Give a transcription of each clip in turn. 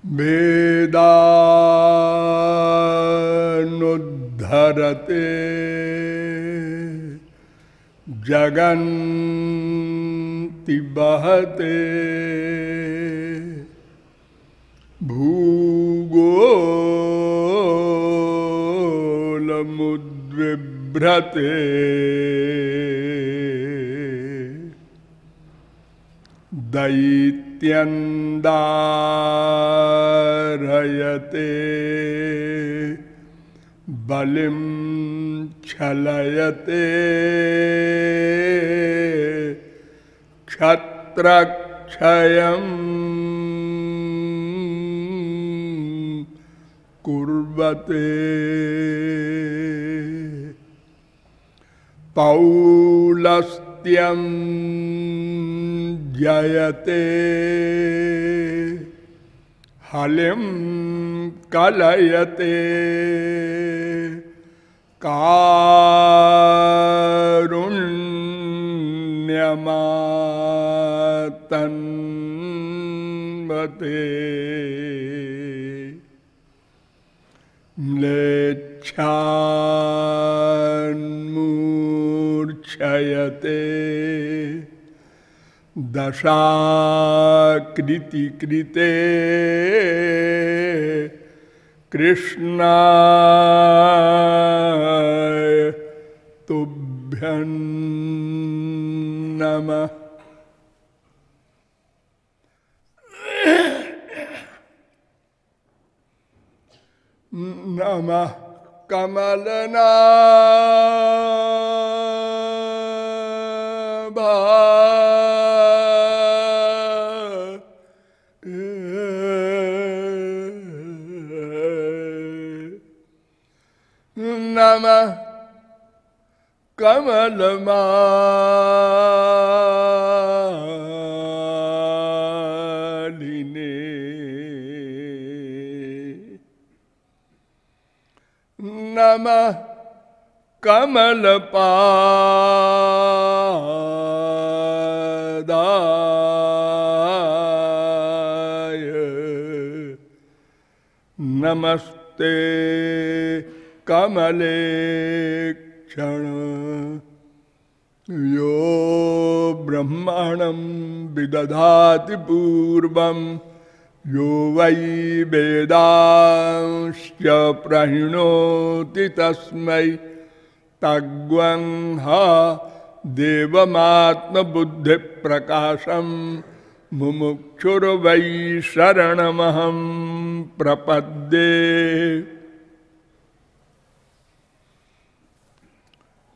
वेदानुद्धरते जगन्ति बहते भूगोलमुद्विभ्रते दैत्यन्दारयते बलिं छलयते क्षत्रक्षयं कुर्वते पौलस्त्यं जयते हलिं कलयते कारुण्यमातन्वते म्लेच्छान्मूर्च्छयते दशाकृतिकृते कृष्णाय तुभ्यं नमः। नमः कमलनाभाय नमः कमलमालिने नमः कमलपादाय नमस्ते कमलेक्षण यो ब्रह्मणं विदधाति पूर्वं यो वै वेदांश्च प्रहिणोति तस्मै तग्वंह देवमात्मबुद्धिप्रकाशं मुमुक्षुर्वै शरणमहं प्रपद्ये।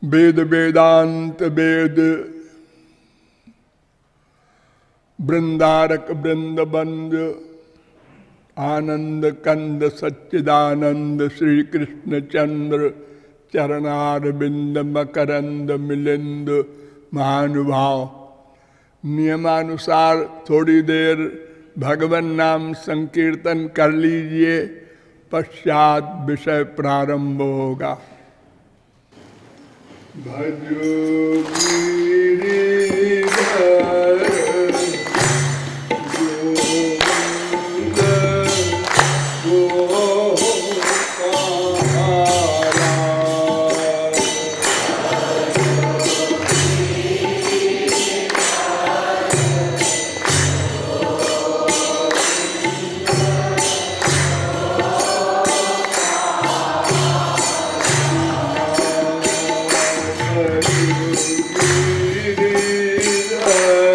वेद वेदांत वेद वृंदारक वृंदबंद आनंद कंद सच्चिदानंद श्री कृष्ण चंद्र चरणारविंद मकरंद मिलिंद महानुभाव। नियमानुसार थोड़ी देर भगवान नाम संकीर्तन कर लीजिए, पश्चात विषय प्रारंभ होगा। भजो गिरिधर Hare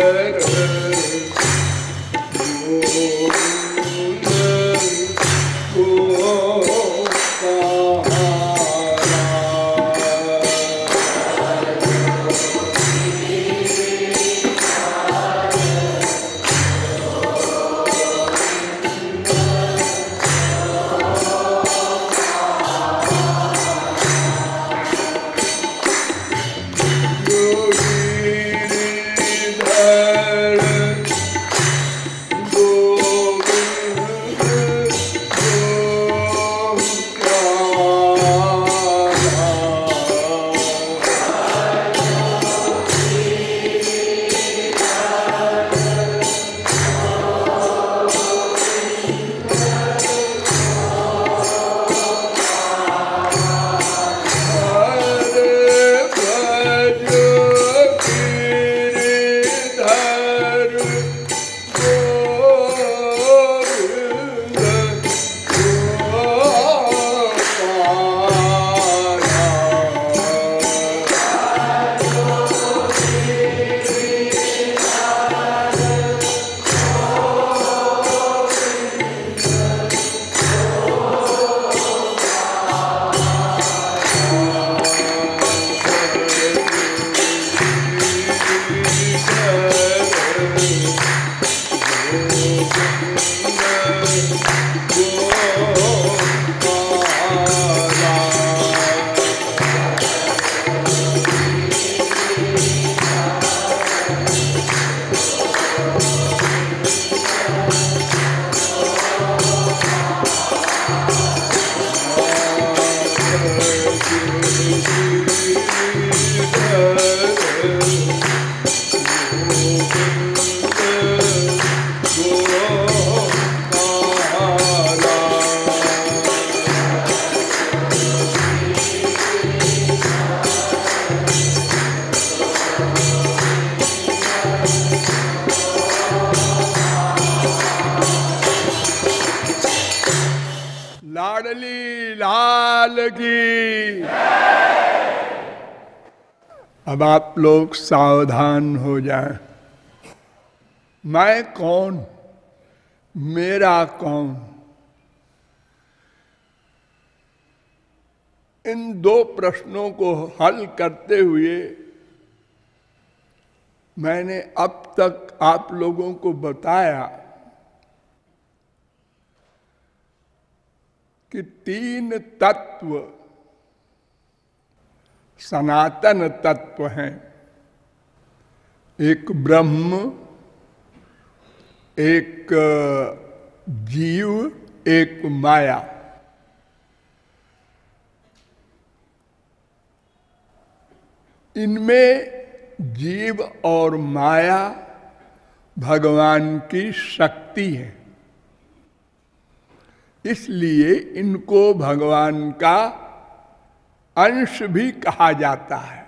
लाल की। अब आप लोग सावधान हो जाएं। मैं कौन, मेरा कौन, इन दो प्रश्नों को हल करते हुए मैंने अब तक आप लोगों को बताया कि तीन तत्व सनातन तत्व हैं। एक ब्रह्म, एक जीव, एक माया। इनमें जीव और माया भगवान की शक्ति है, इसलिए इनको भगवान का अंश भी कहा जाता है।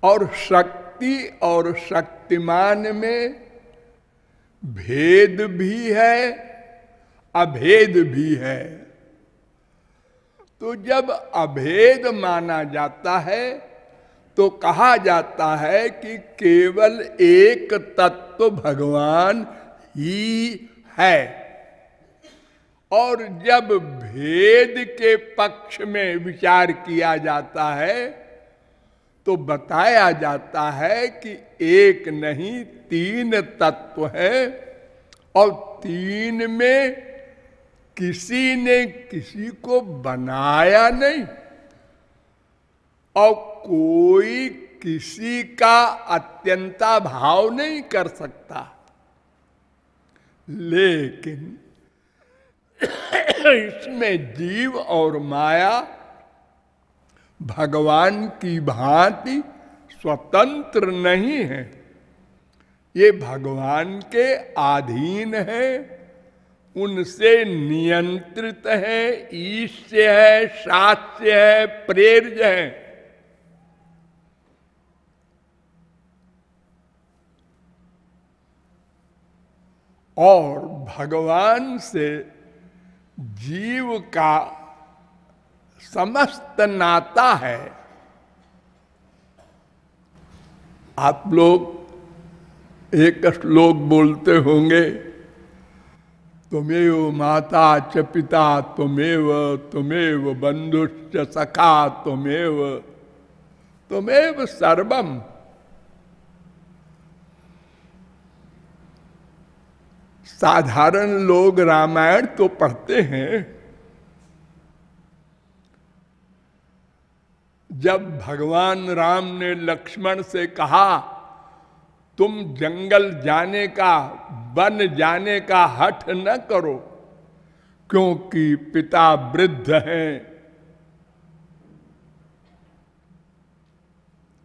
और शक्ति और शक्तिमान में भेद भी है, अभेद भी है। तो जब अभेद माना जाता है तो कहा जाता है कि केवल एक तत्व भगवान ही है। और जब भेद के पक्ष में विचार किया जाता है तो बताया जाता है कि एक नहीं तीन तत्व है, और तीन में किसी ने किसी को बनाया नहीं, और कोई किसी का अत्यंता भाव नहीं कर सकता। लेकिन इसमें जीव और माया भगवान की भांति स्वतंत्र नहीं है, ये भगवान के अधीन है, उनसे नियंत्रित है, ईश्य है, शास्य है, प्रेर्य है। और भगवान से जीव का समस्त नाता है। आप लोग एक श्लोक बोलते होंगे, त्वमेव माता च पिता त्वमेव, त्वमेव बंधुश्च सखा त्वमेव, त्वमेव सर्वम। साधारण लोग रामायण तो पढ़ते हैं। जब भगवान राम ने लक्ष्मण से कहा तुम जंगल जाने का, वन जाने का हठ न करो, क्योंकि पिता वृद्ध हैं,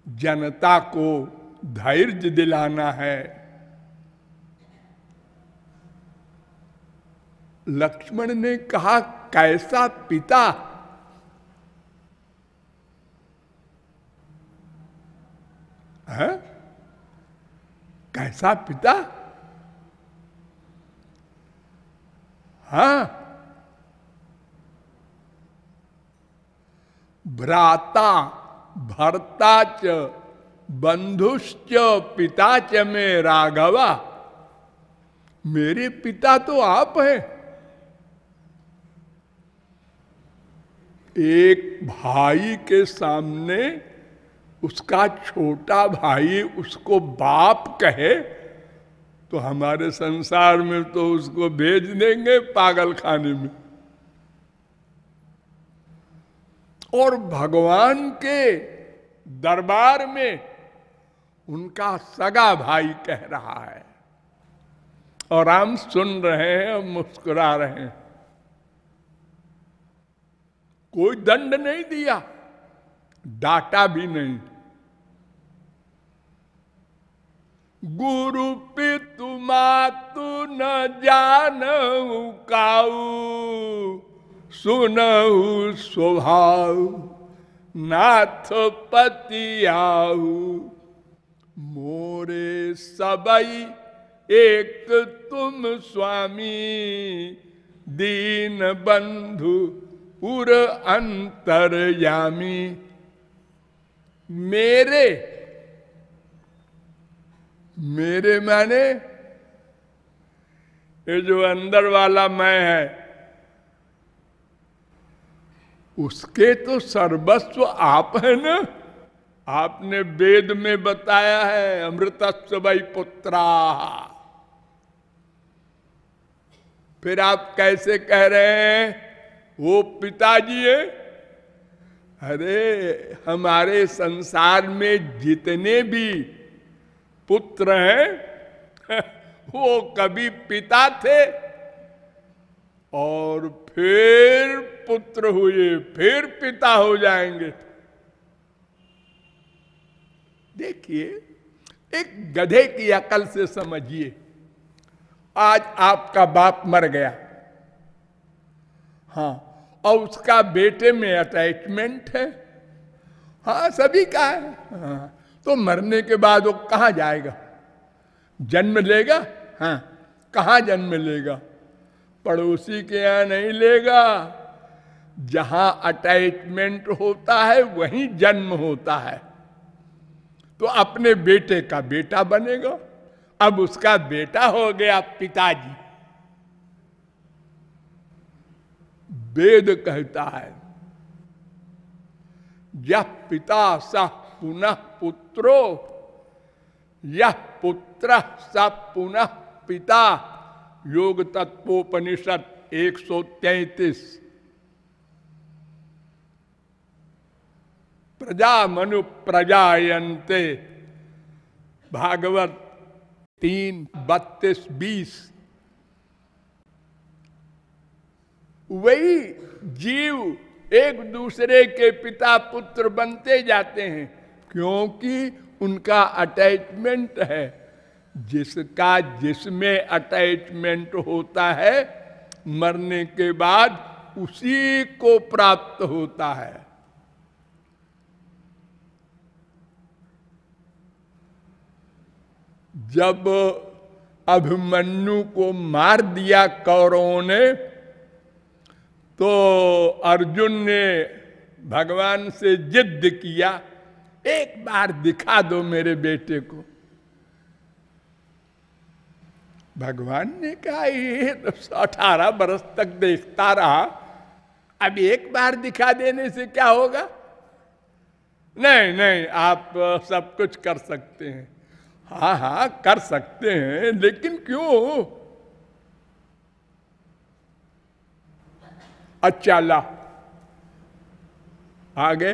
जनता को धैर्य दिलाना है। लक्ष्मण ने कहा कैसा पिता? है? कैसा पिता? हाँ, भ्राता भर्ता च बंधुश्च पिता च में राघवा। मेरे पिता तो आप हैं। एक भाई के सामने उसका छोटा भाई उसको बाप कहे तो हमारे संसार में तो उसको भेज देंगे पागल खाने में। और भगवान के दरबार में उनका सगा भाई कह रहा है, और राम सुन रहे हैं और मुस्कुरा रहे हैं। कोई दंड नहीं दिया, डांटा भी नहीं। गुरु पितु मातु न जानऊ काऊ, सुनऊ स्वभाव नाथ पति आऊ। मोरे सबई एक तुम स्वामी, दीन बंधु उर अंतर्यामी। मेरे, मेरे माने ये जो अंदर वाला मैं है, उसके तो सर्वस्व आप है ना। आपने वेद में बताया है, अमृतस्व वै पुत्रा। फिर आप कैसे कह रहे हैं वो पिताजी है? अरे हमारे संसार में जितने भी पुत्र हैं वो कभी पिता थे और फिर पुत्र हुए, फिर पिता हो जाएंगे। देखिए, एक गधे की अकल से समझिए, आज आपका बाप मर गया, हाँ, और उसका बेटे में अटैचमेंट है, हाँ सभी का है, हाँ, तो मरने के बाद वो कहाँ जाएगा? जन्म लेगा? हाँ, कहाँ जन्म लेगा? पड़ोसी के यहाँ नहीं लेगा। जहां अटैचमेंट होता है वहीं जन्म होता है। तो अपने बेटे का बेटा बनेगा। अब उसका बेटा हो गया पिताजी। वेद कहता है यह पिता स पुनः पुत्रो, यह पुत्र स पुनः पिता। योग तत्वोपनिषद 133। प्रजा मनु प्रजायन्ते, भागवत 3:32-20। वही जीव एक दूसरे के पिता पुत्र बनते जाते हैं, क्योंकि उनका अटैचमेंट है। जिसका जिसमें अटैचमेंट होता है, मरने के बाद उसी को प्राप्त होता है। जब अभिमन्यु को मार दिया कौरवों ने, तो अर्जुन ने भगवान से जिद किया, एक बार दिखा दो मेरे बेटे को। भगवान ने कहा ये तो 18 बरस तक देखता रहा, अब एक बार दिखा देने से क्या होगा? नहीं नहीं, आप सब कुछ कर सकते हैं। हाँ हाँ कर सकते हैं, लेकिन क्यों? अच्छा ला, आगे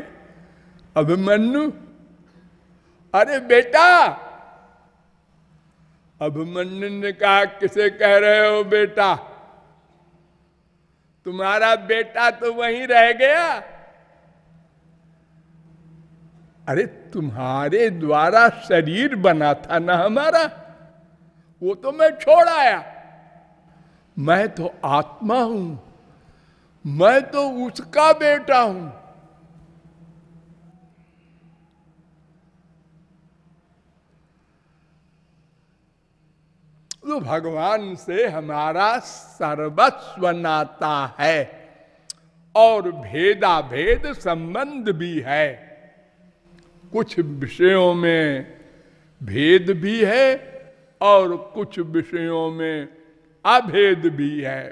अभिमन्यु, अरे बेटा। अभिमन्यु ने कहा किसे कह रहे हो बेटा? तुम्हारा बेटा तो वहीं रह गया। अरे तुम्हारे द्वारा शरीर बना था ना हमारा, वो तो मैं छोड़ आया। मैं तो आत्मा हूं, मैं तो उसका बेटा हूं। तो भगवान से हमारा सर्वस्व नाता है और भेदा भेद संबंध भी है। कुछ विषयों में भेद भी है और कुछ विषयों में अभेद भी है।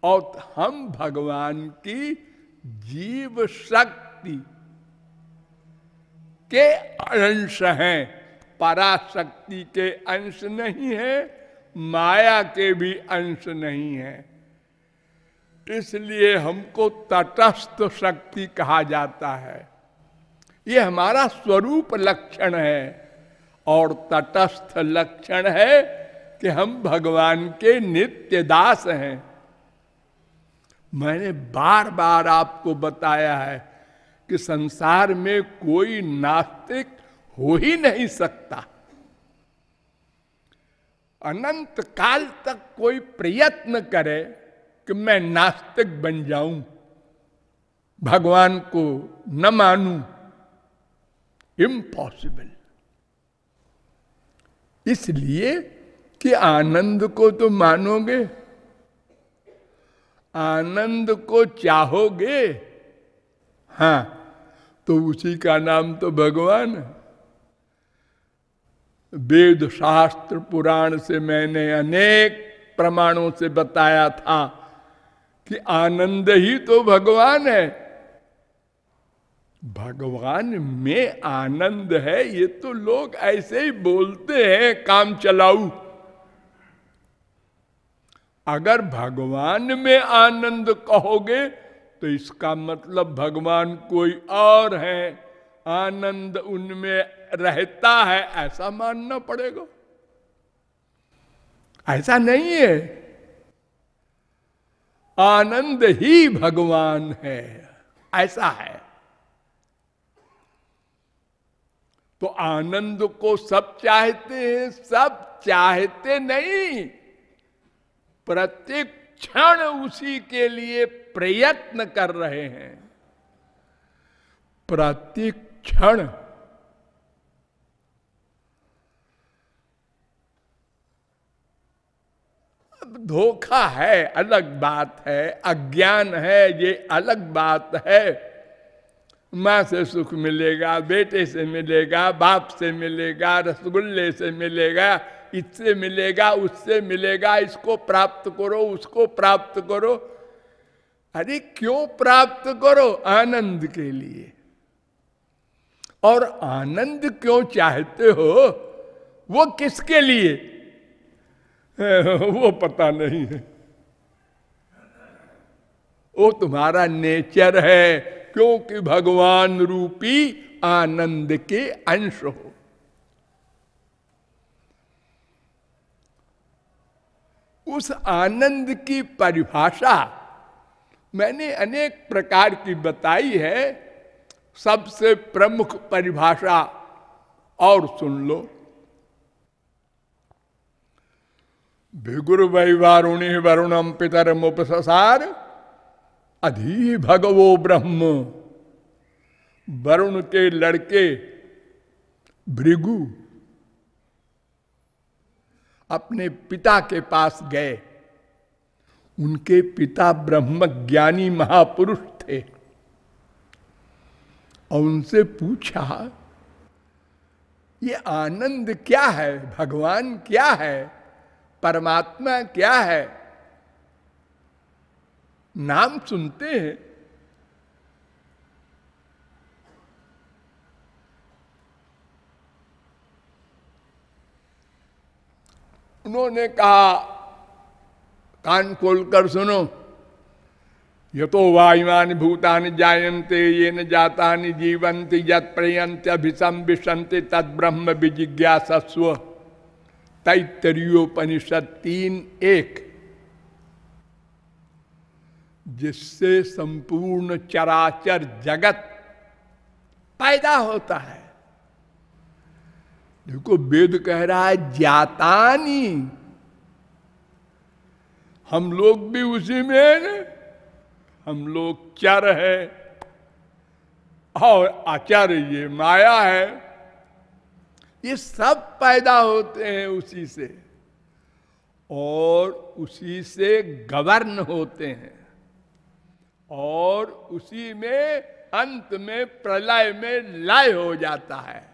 और हम भगवान की जीव शक्ति के अंश हैं, पराशक्ति के अंश नहीं है, माया के भी अंश नहीं है। इसलिए हमको तटस्थ शक्ति कहा जाता है। ये हमारा स्वरूप लक्षण है और तटस्थ लक्षण है कि हम भगवान के नित्य दास हैं। मैंने बार बार आपको बताया है कि संसार में कोई नास्तिक हो ही नहीं सकता। अनंत काल तक कोई प्रयत्न करे कि मैं नास्तिक बन जाऊं, भगवान को न मानूं, इम्पॉसिबल। इसलिए कि आनंद को तो मानोगे, आनंद को चाहोगे, हाँ, तो उसी का नाम तो भगवान है। वेद शास्त्र पुराण से मैंने अनेक प्रमाणों से बताया था कि आनंद ही तो भगवान है। भगवान में आनंद है, ये तो लोग ऐसे ही बोलते हैं काम चलाऊ। अगर भगवान में आनंद कहोगे तो इसका मतलब भगवान कोई और है, आनंद उनमें रहता है, ऐसा मानना पड़ेगा। ऐसा नहीं है, आनंद ही भगवान है, ऐसा है। तो आनंद को सब चाहते हैं, सब चाहते नहीं, प्रत्येक क्षण उसी के लिए प्रयत्न कर रहे हैं। प्रत्येक क्षण। अब धोखा है अलग बात है, अज्ञान है ये अलग बात है। माँ से सुख मिलेगा, बेटे से मिलेगा, बाप से मिलेगा, रसगुल्ले से मिलेगा, इससे मिलेगा, उससे मिलेगा, इसको प्राप्त करो, उसको प्राप्त करो। अरे क्यों प्राप्त करो? आनंद के लिए। और आनंद क्यों चाहते हो? वो किसके लिए? वो पता नहीं है। वो तुम्हारा नेचर है, क्योंकि भगवान रूपी आनंद के अंश हो। उस आनंद की परिभाषा मैंने अनेक प्रकार की बताई है। सबसे प्रमुख परिभाषा और सुन लो। भिगुर वैवारुणि वरुणम पितरम उपससार अधि भगवो ब्रह्म। वरुण के लड़के भृगु अपने पिता के पास गए। उनके पिता ब्रह्म ज्ञानी महापुरुष थे और उनसे पूछा ये आनंद क्या है, भगवान क्या है, परमात्मा क्या है? नाम सुनते हैं, उन्होंने कहा कान खोलकर सुनो। यतो वायुमानि भूतानि जायन्ते येन जातानि जीवन्ति यत् प्रयन्ति अभिसंविशन्ति तद् ब्रह्म विजिज्ञासस्व। तैत्तरीयोपनिषद 3:1। जिससे संपूर्ण चराचर जगत पैदा होता है। देखो वेद कह रहा है जातानी, हम लोग भी उसी में है ना। हम लोग चर है और आचार्य ये माया है। ये सब पैदा होते हैं उसी से और उसी से गवर्न होते हैं और उसी में अंत में प्रलय में लय हो जाता है।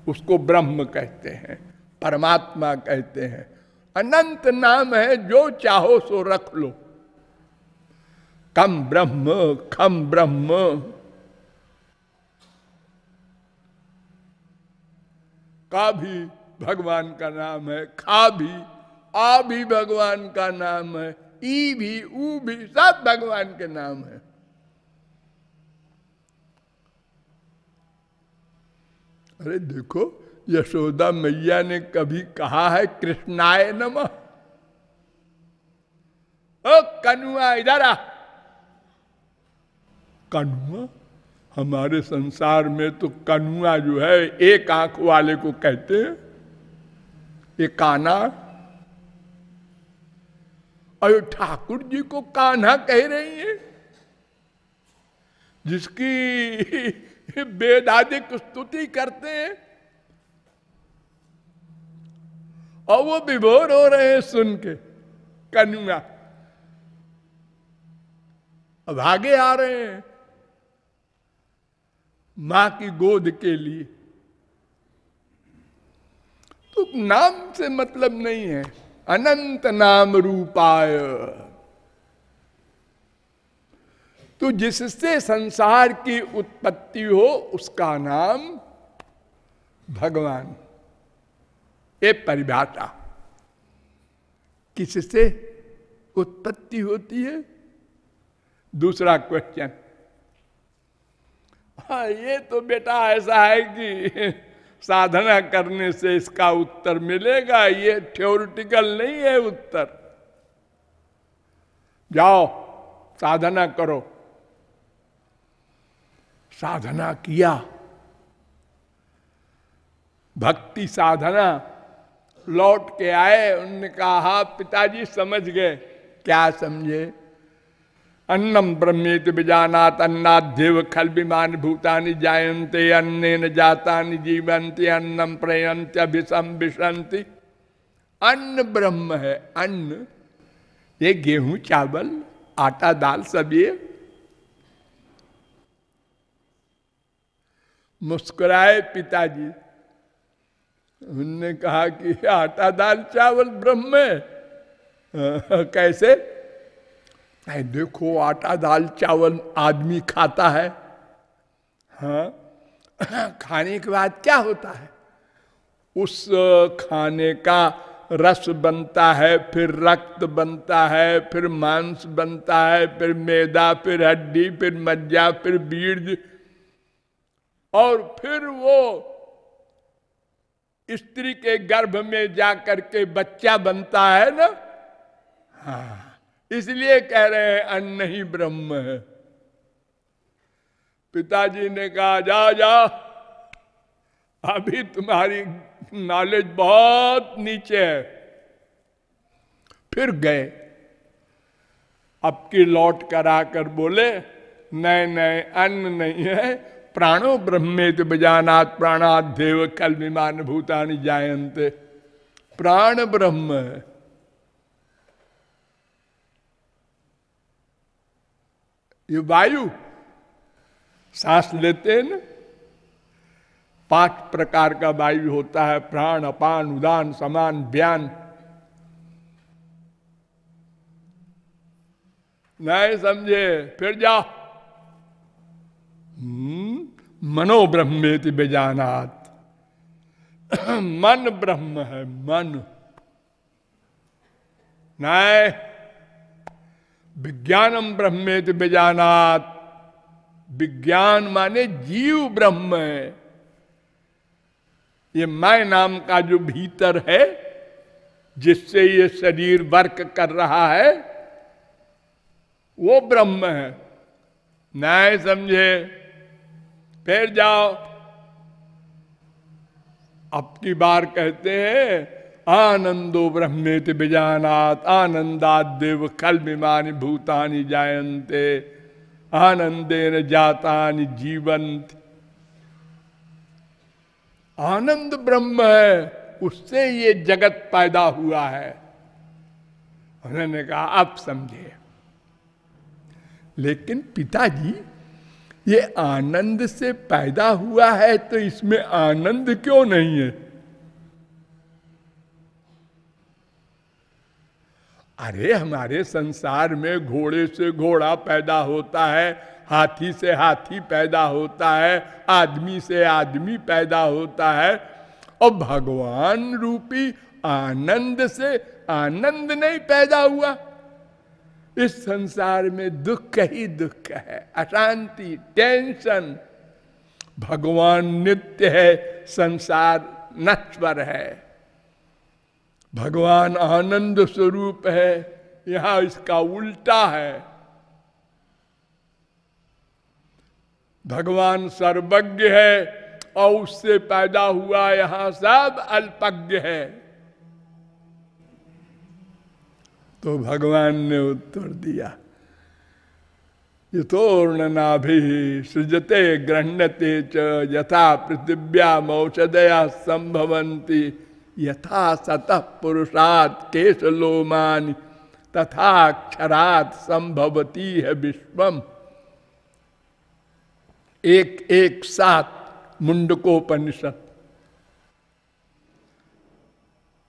उसको ब्रह्म कहते हैं, परमात्मा कहते हैं। अनंत नाम है, जो चाहो सो रख लो। कम ब्रह्म, खम ब्रह्म, का भी भगवान का नाम है, खा भी, आ भी भगवान का नाम है, ई भी, ऊ भी, सब भगवान के नाम है। अरे देखो यशोदा मैया ने कभी कहा है कृष्णाय नमः? ओ कनुआ इधर आ। कनुआ? हमारे संसार में तो कनुआ जो है एक आंख वाले को कहते हैं, एक काना। और ठाकुर जी को कान्हा कह रही है, जिसकी वेदादिक स्तुति करते हैं और वो विभोर हो रहे हैं सुन के। कनुआ भागे आ रहे हैं मां की गोद के लिए। तो नाम से मतलब नहीं है, अनंत नाम रूपाय। तो जिससे संसार की उत्पत्ति हो उसका नाम भगवान। ये परिभाषा। किससे उत्पत्ति होती है? दूसरा क्वेश्चन। हाँ, ये तो बेटा ऐसा है कि साधना करने से इसका उत्तर मिलेगा, ये थ्योरेटिकल नहीं है उत्तर। जाओ साधना करो। साधना किया, भक्ति साधना, लौट के आए, उन्होंने कहा हाँ पिताजी समझ गए। क्या समझे? अन्नम ब्रह्मेति विजानात अन्नाद्येव खल विमान भूतानि जायन्ते अन्नेन जातानि जीवन्ति अन्नम प्रयन्त्यभिसम विशन्ति। अन्न ब्रह्म है। अन्न ये गेहूं चावल आटा दाल सब ये। मुस्कुराए पिताजी। उन्होंने कहा कि आटा दाल चावल ब्रह्म है। कैसे? देखो आटा दाल चावल आदमी खाता है, हाँ, खाने के बाद क्या होता है? उस खाने का रस बनता है, फिर रक्त बनता है, फिर मांस बनता है, फिर मैदा, फिर हड्डी, फिर मज्जा, फिर बीज, और फिर वो स्त्री के गर्भ में जाकर के बच्चा बनता है ना। हाँ, इसलिए कह रहे हैं अन्न ही ब्रह्म है। पिताजी ने कहा जा जा, अभी तुम्हारी नॉलेज बहुत नीचे है। फिर गए। अब की लौट कर आकर बोले नहीं नहीं, अन्न नहीं है, प्राणो ब्रह्मेति विजानात प्राणाद्येव खल विमान भूतानि जायन्ते। प्राण ब्रह्म है। ये वायु सांस लेते हैं ना, 5 प्रकार का वायु होता है, प्राण, अपान, उदान, समान, व्यान। नहीं समझे? फिर जाओ। मनो ब्रह्मेति विजानात। मन ब्रह्म है, मन। नहीं, विज्ञानम ब्रह्मेति विजानात। विज्ञान माने जीव ब्रह्म है। ये मैं नाम का जो भीतर है, जिससे ये शरीर वर्क कर रहा है, वो ब्रह्म है। नहीं समझे? फिर जाओ। अब की बार कहते हैं आनंदो ब्रह्मेति विजानात आनंदाद्येव खल विमानि भूतानि जायन्ते आनंदेन जातानि जीवन्ति। आनंद ब्रह्म है, उससे ये जगत पैदा हुआ है। उन्होंने कहा अब समझे। लेकिन पिताजी, ये आनंद से पैदा हुआ है तो इसमें आनंद क्यों नहीं है? अरे हमारे संसार में घोड़े से घोड़ा पैदा होता है, हाथी से हाथी पैदा होता है, आदमी से आदमी पैदा होता है, और भगवान रूपी आनंद से आनंद नहीं पैदा हुआ। इस संसार में दुख ही दुख है, अशांति, टेंशन। भगवान नित्य है, संसार नश्वर है। भगवान आनंद स्वरूप है, यहां इसका उल्टा है। भगवान सर्वज्ञ है और उससे पैदा हुआ यहां सब अल्पज्ञ है। तो भगवान ने उत्तर दिया, यथोर्ण नाभि सृजते गृह्णते च यथा पृथिव्याम औषधया संभवन्ति यथा सतः पुरुषात् केशलोमानि तथा अक्षरात् संभवती है विश्वम। एक एक साथ मुंडकोपनिषद।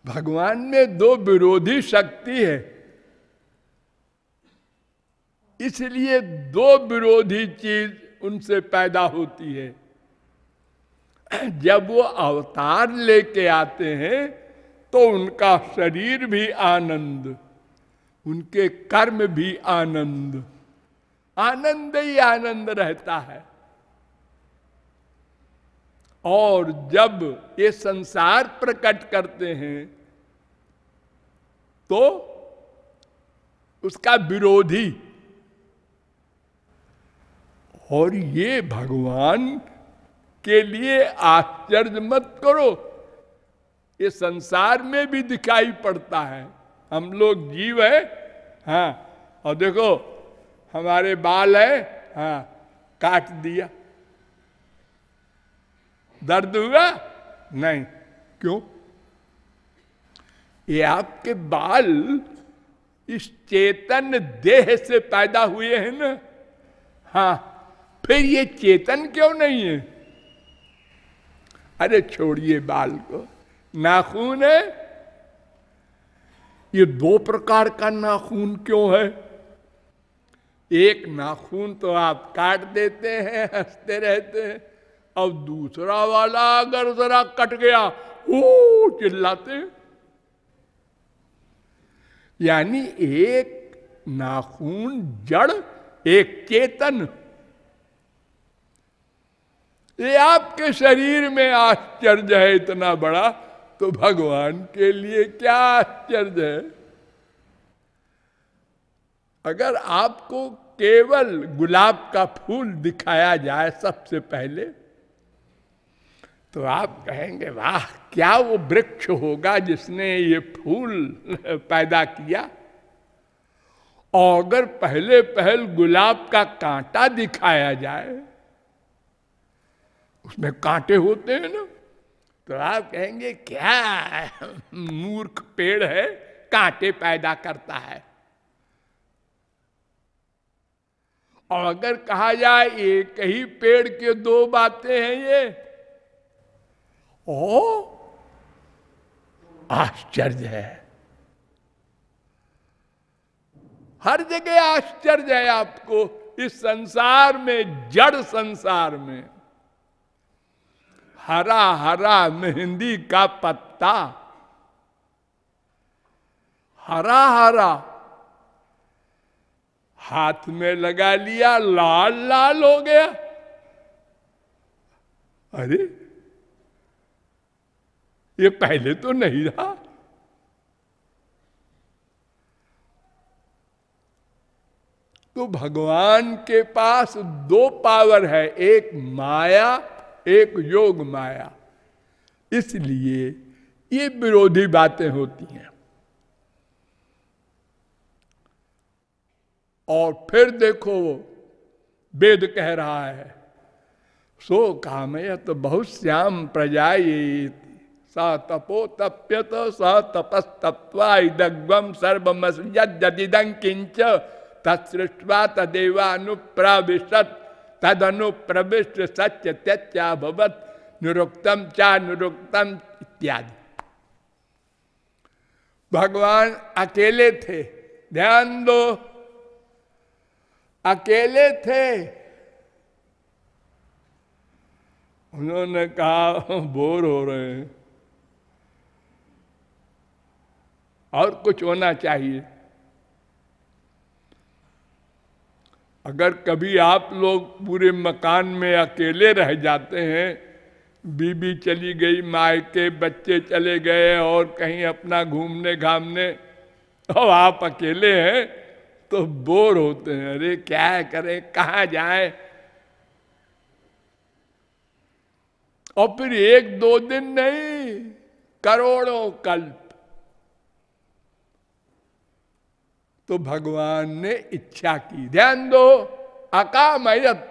भगवान में दो विरोधी शक्ति है, इसलिए दो विरोधी चीज उनसे पैदा होती है। जब वो अवतार लेके आते हैं तो उनका शरीर भी आनंद, उनके कर्म भी आनंद, आनंद ही आनंद रहता है। और जब ये संसार प्रकट करते हैं तो उसका विरोधी। और ये भगवान के लिए आश्चर्य मत करो, ये संसार में भी दिखाई पड़ता है। हम लोग जीव है, हाँ, और देखो हमारे बाल है, हाँ, काट दिया, दर्द हुआ? नहीं। क्यों? ये आपके बाल इस चेतन देह से पैदा हुए हैं ना, हाँ, फिर ये चेतन क्यों नहीं है? अरे छोड़िए बाल को, नाखून है, ये दो प्रकार का नाखून क्यों है? एक नाखून तो आप काट देते हैं, हंसते रहते हैं, अब दूसरा वाला अगर जरा कट गया ओ चिल्लाते हैं। यानी एक नाखून जड़, एक चेतन। ये आपके शरीर में आश्चर्य है इतना बड़ा, तो भगवान के लिए क्या आश्चर्य है? अगर आपको केवल गुलाब का फूल दिखाया जाए सबसे पहले, तो आप कहेंगे वाह, क्या वो वृक्ष होगा जिसने ये फूल पैदा किया। और अगर पहले पहल गुलाब का कांटा दिखाया जाए, उसमें कांटे होते हैं ना, तो आप कहेंगे क्या मूर्ख पेड़ है, कांटे पैदा करता है। और अगर कहा जाए एक ही पेड़ के दो बातें हैं ये, ओ आश्चर्य है। हर जगह आश्चर्य है आपको इस संसार में, जड़ संसार में। हरा हरा मेहंदी का पत्ता, हरा हरा, हाथ में लगा लिया लाल लाल हो गया। अरे ये पहले तो नहीं रहा। तो भगवान के पास दो पावर है, एक माया, एक योग माया। इसलिए ये विरोधी बातें होती हैं। और फिर देखो वेद कह रहा है, सो कामयत बहुश्याम प्रजायेति स तपो तप्यत स तपस्तप्त्वा इदग्वम सर्वमस्यदिदं किंच तत्सृष्ट्वा तदेवानुप्रविशत् तदनुप्रविष्ट सत्य त्यच्याभवत् निरुक्तम चा निरुक्तम इत्यादि। भगवान अकेले थे, ध्यान दो, अकेले थे। उन्होंने कहा बोर हो रहे हैं और कुछ होना चाहिए। अगर कभी आप लोग पूरे मकान में अकेले रह जाते हैं, बीबी चली गई मायके, बच्चे चले गए और कहीं अपना घूमने घामने, और आप अकेले हैं, तो बोर होते हैं। अरे क्या करें, कहाँ जाएं? और फिर एक दो दिन नहीं, करोड़ों कल्प। तो भगवान ने इच्छा की, ध्यान दो, अकामयत,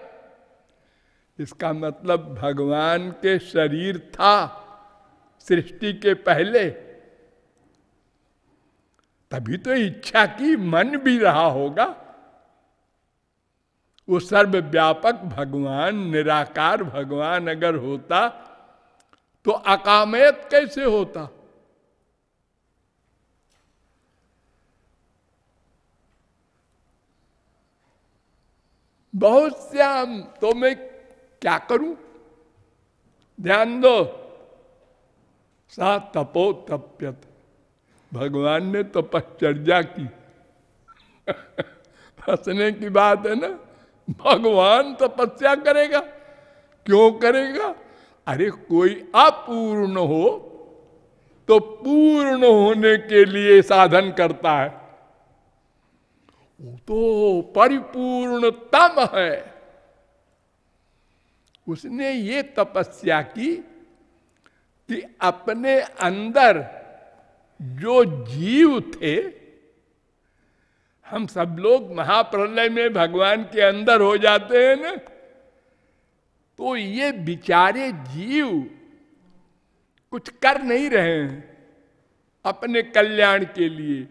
इसका मतलब भगवान के शरीर था सृष्टि के पहले, तभी तो इच्छा की मन भी रहा होगा। वो सर्वव्यापक भगवान, निराकार भगवान अगर होता तो अकामयत कैसे होता? बहुत श्याम, तो मैं क्या करूं? ध्यान दो, सा तपो तप्यत, भगवान ने तपश्चर्या की। हंसने की बात है ना, भगवान तपस्या करेगा। क्यों करेगा? अरे कोई अपूर्ण हो तो पूर्ण होने के लिए साधन करता है। वो तो परिपूर्णतम है। उसने ये तपस्या की कि अपने अंदर जो जीव थे, हम सब लोग महाप्रलय में भगवान के अंदर हो जाते हैं ना, तो ये बेचारे जीव कुछ कर नहीं रहे हैं अपने कल्याण के लिए।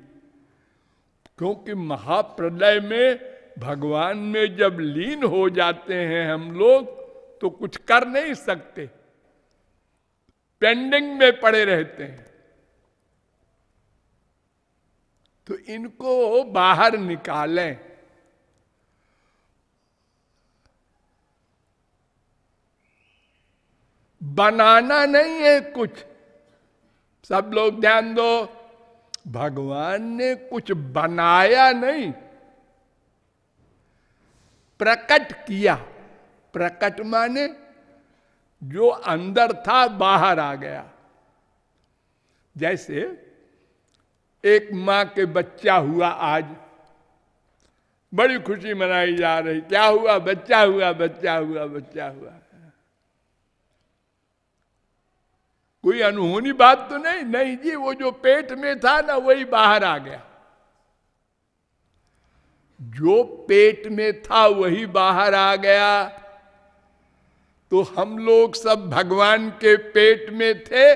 क्योंकि महाप्रलय में भगवान में जब लीन हो जाते हैं हम लोग, तो कुछ कर नहीं सकते, पेंडिंग में पड़े रहते हैं। तो इनको बाहर निकालें। बनाना नहीं है कुछ। सब लोग ध्यान दो, भगवान ने कुछ बनाया नहीं, प्रकट किया। प्रकट माने जो अंदर था बाहर आ गया। जैसे एक मां के बच्चा हुआ, आज बड़ी खुशी मनाई जा रही, क्या हुआ? बच्चा हुआ, बच्चा हुआ, बच्चा हुआ। कोई अनहोनी बात तो नहीं? नहीं जी, वो जो पेट में था ना, वही बाहर आ गया। जो पेट में था वही बाहर आ गया। तो हम लोग सब भगवान के पेट में थे,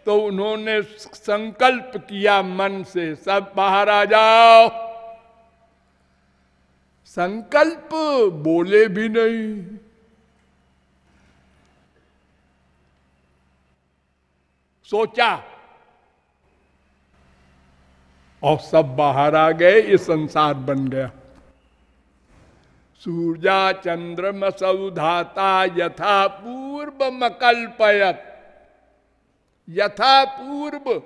तो उन्होंने संकल्प किया मन से, सब बाहर आ जाओ। संकल्प बोले भी नहीं, सोचा और सब बाहर आ गए। ये संसार बन गया। सूर्या चंद्रम सौधाता यथा पूर्व मकल्पयत। यथा पूर्व,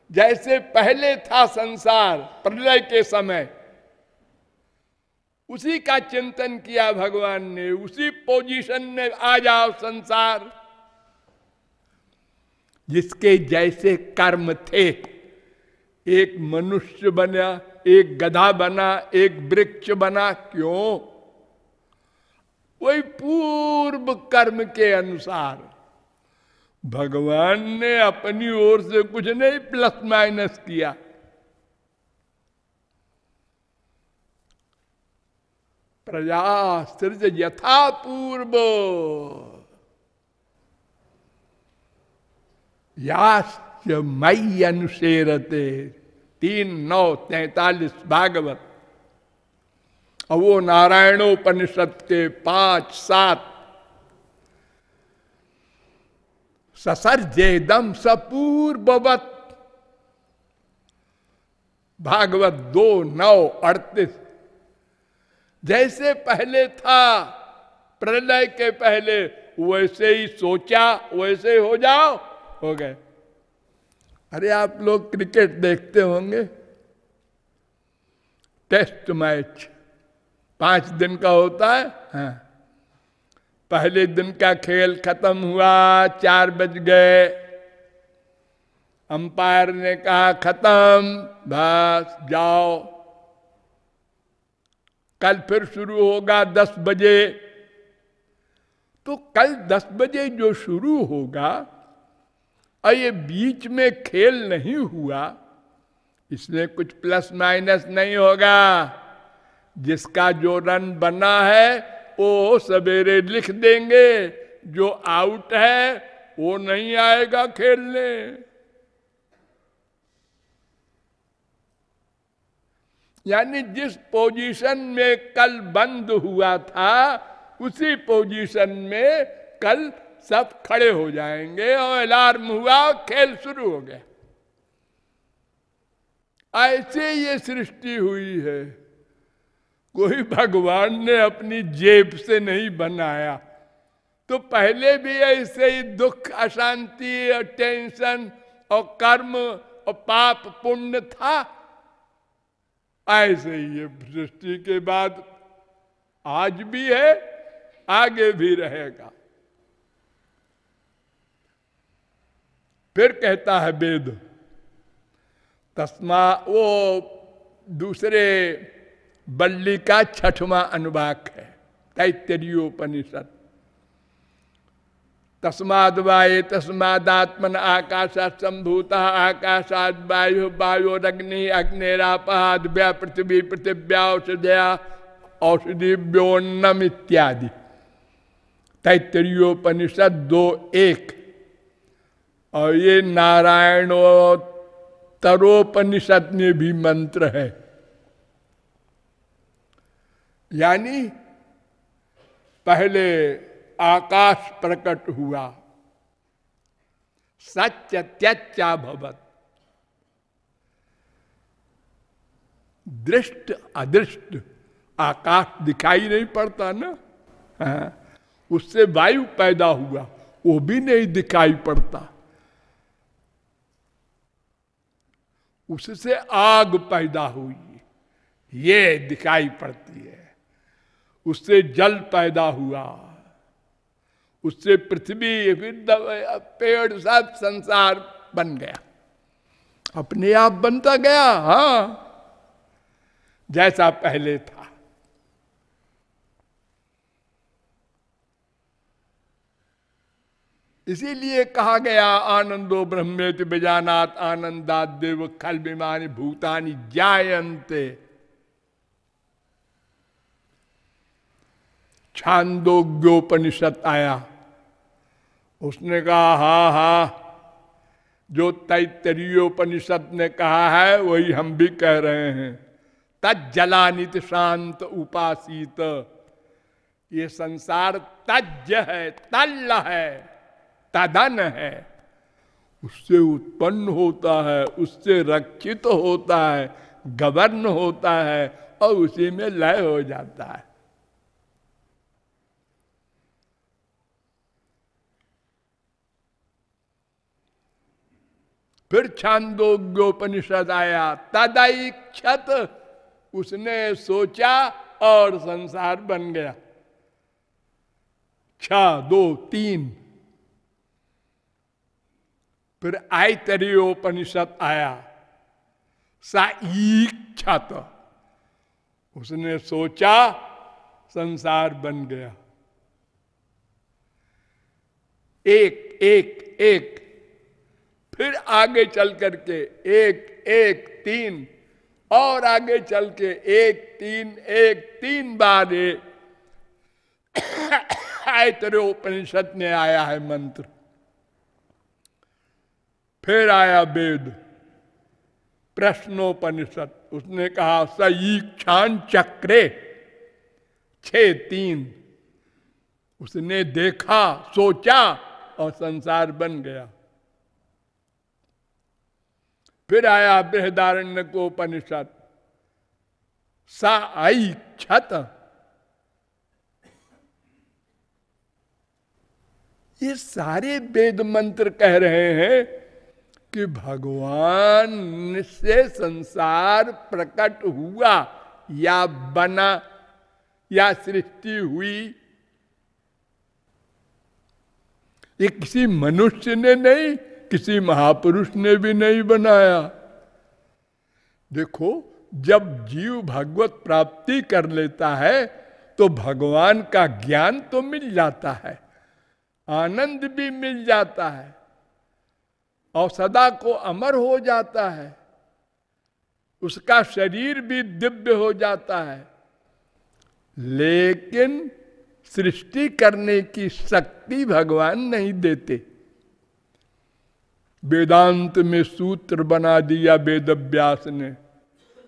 जैसे पहले था संसार प्रलय के समय, उसी का चिंतन किया भगवान ने। उसी पोजीशन में आ जाओ संसार। जिसके जैसे कर्म थे, एक मनुष्य बना, एक गधा बना, एक वृक्ष बना। क्यों? वही पूर्व कर्म के अनुसार। भगवान ने अपनी ओर से कुछ नहीं प्लस माइनस किया। प्रजा सृज यथा पूर्व याश्च मयि अनुसेरते। 3:9-43 भागवत। और वो नारायणोपनिषद के 5-7 ससर्जेदम सपूर्ववत। भागवत 2:9-38। जैसे पहले था प्रलय के पहले, वैसे ही सोचा, वैसे हो जाओ, हो गए। अरे आप लोग क्रिकेट देखते होंगे, टेस्ट मैच 5 दिन का होता है। हाँ, पहले दिन का खेल खत्म हुआ, 4 बज गए, अंपायर ने कहा खत्म, बस जाओ। कल फिर शुरू होगा 10 बजे। तो कल 10 बजे जो शुरू होगा, और ये बीच में खेल नहीं हुआ, इसमें कुछ प्लस माइनस नहीं होगा। जिसका जो रन बना है वो सवेरे लिख देंगे, जो आउट है वो नहीं आएगा खेलने। यानी जिस पोजीशन में कल बंद हुआ था उसी पोजीशन में कल सब खड़े हो जाएंगे और अलार्म हुआ, खेल शुरू हो गया। ऐसे ये सृष्टि हुई है, कोई भगवान ने अपनी जेब से नहीं बनाया। तो पहले भी ऐसे ही दुख, अशांति और टेंशन और कर्म और पाप पुण्य था, ऐसे ही ये सृष्टि के बाद आज भी है, आगे भी रहेगा। फिर कहता है वेद, तस्मा, वो दूसरे बल्ली का 6वां अनुवाक है तैत्तरीयोपनिषद। तस्माद् वाये तस्मादात्मन आकाशात् संभूतः आकाशाद् वायु वायोरग्नि अग्निरापाद् व्या पृथ्वी पृथिव्या औषधया औषधिभ्योन्नम इत्यादि। तैत्तरीयोपनिषद 2:1। और ये नारायणोत्तरोपनिषद में भी मंत्र है। यानी पहले आकाश प्रकट हुआ, सत्य त्यच्चा भवत, दृष्ट अदृष्ट, आकाश दिखाई नहीं पड़ता ना, उससे वायु पैदा हुआ, वो भी नहीं दिखाई पड़ता। उससे आग पैदा हुई, ये दिखाई पड़ती है। उससे जल पैदा हुआ, उससे पृथ्वी, पेड़, सब संसार बन गया, अपने आप बनता गया। हाँ, जैसा पहले था। इसीलिए कहा गया आनंदो ब्रह्मेति विजानात आनंदात देव खल विमानी भूतानि जायन्ते। छांदोग्योपनिषद आया, उसने कहा हाँ हाँ, जो तैत्तरीयोपनिषद ने कहा है वही हम भी कह रहे हैं। तज्जलानित शांत उपासीत, ये संसार तज्ज है, तल्ल है, तदन है, उससे उत्पन्न होता है, उससे रक्षित होता है, गवर्न होता है और उसी में लय हो जाता है। फिर छांदोग्योपनिषद आया, तदैक्षत, उसने सोचा और संसार बन गया। 6, 2, 3। फिर ऐतरेयोपनिषद आया, साईक्षत, उसने सोचा संसार बन गया। एक एक एक, फिर आगे चल करके 1, 1, 3, और आगे चल के 1, 3, 1, 3 बार ऐतरेयोपनिषद में आया है मंत्र। फिर आया वेद प्रश्नोपनिषद, उसने कहा सईक्षान चक्रे 6, 3, उसने देखा, सोचा और संसार बन गया। फिर आया बृहदारण्यकोपनिषद, साईक्षत, ये सारे वेद मंत्र कह रहे हैं कि भगवान से संसार प्रकट हुआ या बना या सृष्टि हुई। ये किसी मनुष्य ने नहीं, किसी महापुरुष ने भी नहीं बनाया। देखो, जब जीव भगवत प्राप्ति कर लेता है तो भगवान का ज्ञान तो मिल जाता है, आनंद भी मिल जाता है और सदा को अमर हो जाता है, उसका शरीर भी दिव्य हो जाता है। लेकिन सृष्टि करने की शक्ति भगवान नहीं देते। वेदांत में सूत्र बना दिया वेद व्यास ने,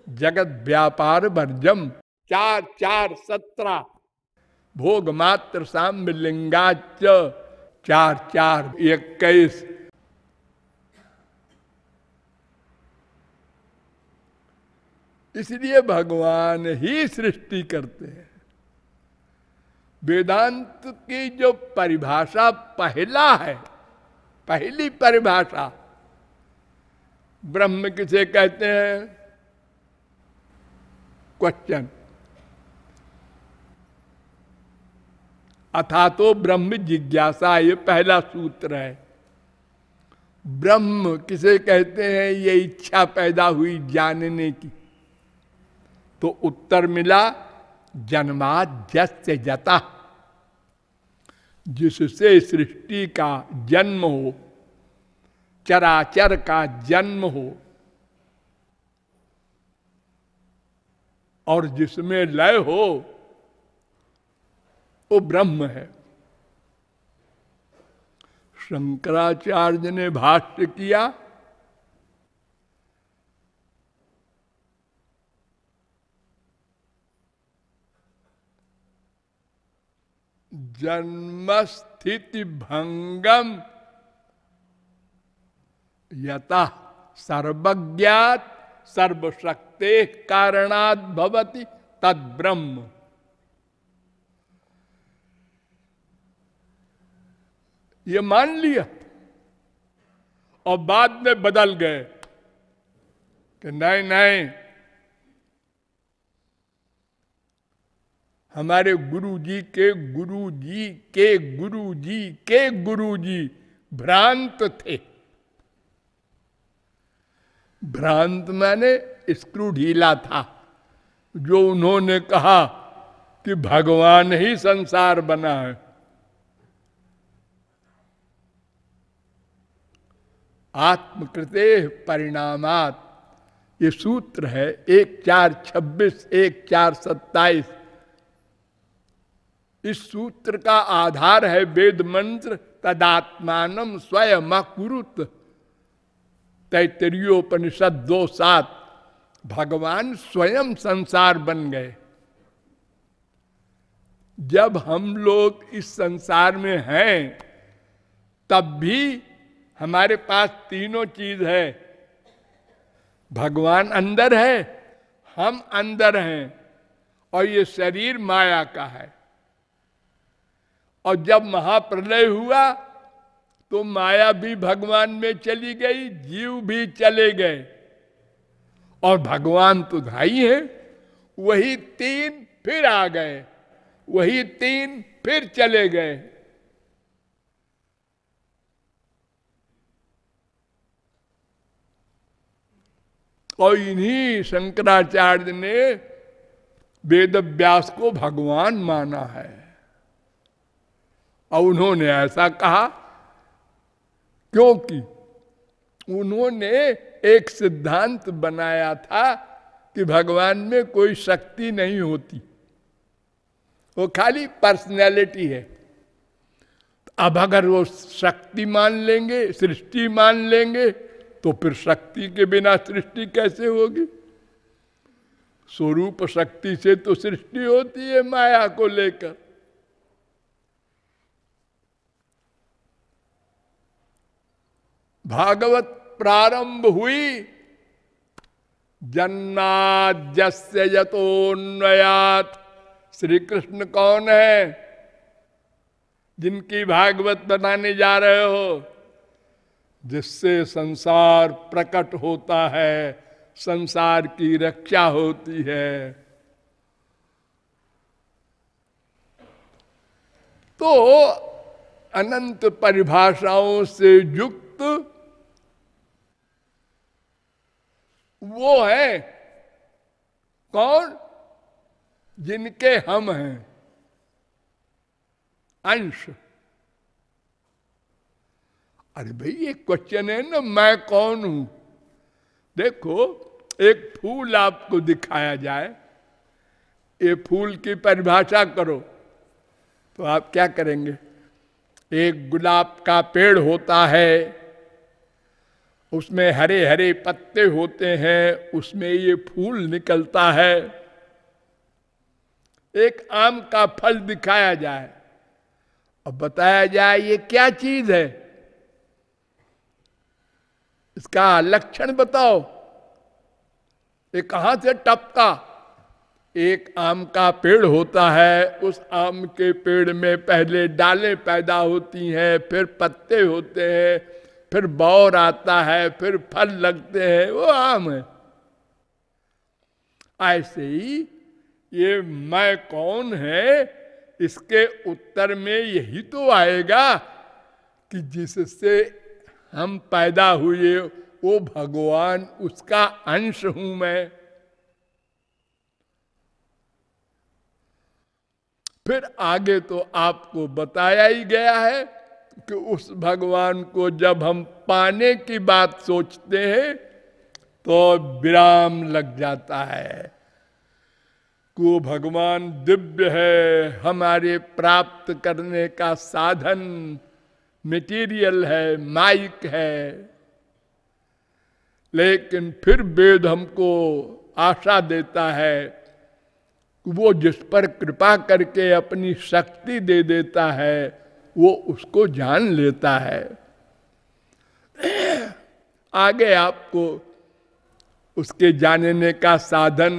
जगत व्यापार वर्जम। 4 4 17 भोग मात्र साम्य लिंगाच 4 4 21। इसलिए भगवान ही सृष्टि करते हैं। वेदांत की जो परिभाषा पहला है, पहली परिभाषा, ब्रह्म किसे कहते हैं? क्वेश्चन। अथा तो ब्रह्म जिज्ञासा, ये पहला सूत्र है। ब्रह्म किसे कहते हैं? ये इच्छा पैदा हुई जानने की। तो उत्तर मिला जन्माद्यस्य जता, जिससे सृष्टि का जन्म हो, चराचर का जन्म हो, और जिसमें लय हो, वो ब्रह्म है। शंकराचार्य ने भाष्य किया, जन्मस्थिति भंगम यतः सर्वज्ञात सर्वशक्ते कारणात् भवति तद ब्रह्म। ये मान लिया और बाद में बदल गए कि नहीं नहीं, हमारे गुरु जी के गुरु जी के गुरु जी के गुरु जी भ्रांत थे। भ्रांत माने स्क्रू ढीला था, जो उन्होंने कहा कि भगवान ही संसार बना है। आत्मकृते परिणामात, ये सूत्र है 1:4:26, 1:4:27। इस सूत्र का आधार है वेद मंत्र तदात्मानम स्वयं अकुरुत, तैत्तरीयोपनिषद 2:7। भगवान स्वयं संसार बन गए। जब हम लोग इस संसार में हैं, तब भी हमारे पास तीनों चीज है। भगवान अंदर है, हम अंदर हैं, और ये शरीर माया का है। और जब महाप्रलय हुआ तो माया भी भगवान में चली गई, जीव भी चले गए, और भगवान तो धाई है। वही तीन फिर आ गए, वही तीन फिर चले गए। और इन्हीं शंकराचार्य ने वेद व्यास को भगवान माना है। और उन्होंने ऐसा कहा क्योंकि उन्होंने एक सिद्धांत बनाया था कि भगवान में कोई शक्ति नहीं होती, वो खाली पर्सनैलिटी है। अब अगर वो शक्ति मान लेंगे, सृष्टि मान लेंगे, तो फिर शक्ति के बिना सृष्टि कैसे होगी? स्वरूप शक्ति से तो सृष्टि होती है माया को लेकर। भागवत प्रारंभ हुई जन्माद्यस्य यतोन्वयात्। श्री कृष्ण कौन है जिनकी भागवत बनाने जा रहे हो? जिससे संसार प्रकट होता है, संसार की रक्षा होती है। तो अनंत परिभाषाओं से युक्त वो है कौन? जिनके हम हैं अंश। अरे भाई, ये क्वेश्चन है ना, मैं कौन हूं? देखो, एक फूल आपको दिखाया जाए, ये फूल की परिभाषा करो, तो आप क्या करेंगे? एक गुलाब का पेड़ होता है, उसमें हरे हरे पत्ते होते हैं, उसमें ये फूल निकलता है। एक आम का फल दिखाया जाए और बताया जाए ये क्या चीज है, इसका लक्षण बताओ, ये कहां से टपका। एक आम का पेड़ होता है, उस आम के पेड़ में पहले डालें पैदा होती हैं, फिर पत्ते होते हैं, फिर बौर आता है, फिर फल लगते हैं, वो आम है। ऐसे ही ये मैं कौन है, इसके उत्तर में यही तो आएगा कि जिससे हम पैदा हुए वो भगवान, उसका अंश हूं मैं। फिर आगे तो आपको बताया ही गया है कि उस भगवान को जब हम पाने की बात सोचते हैं तो विराम लग जाता है कि वो भगवान दिव्य है, हमारे प्राप्त करने का साधन, मटेरियल है, माइक है। लेकिन फिर वेद हमको आशा देता है कि वो जिस पर कृपा करके अपनी शक्ति दे देता है वो उसको जान लेता है। आगे आपको उसके जानने का साधन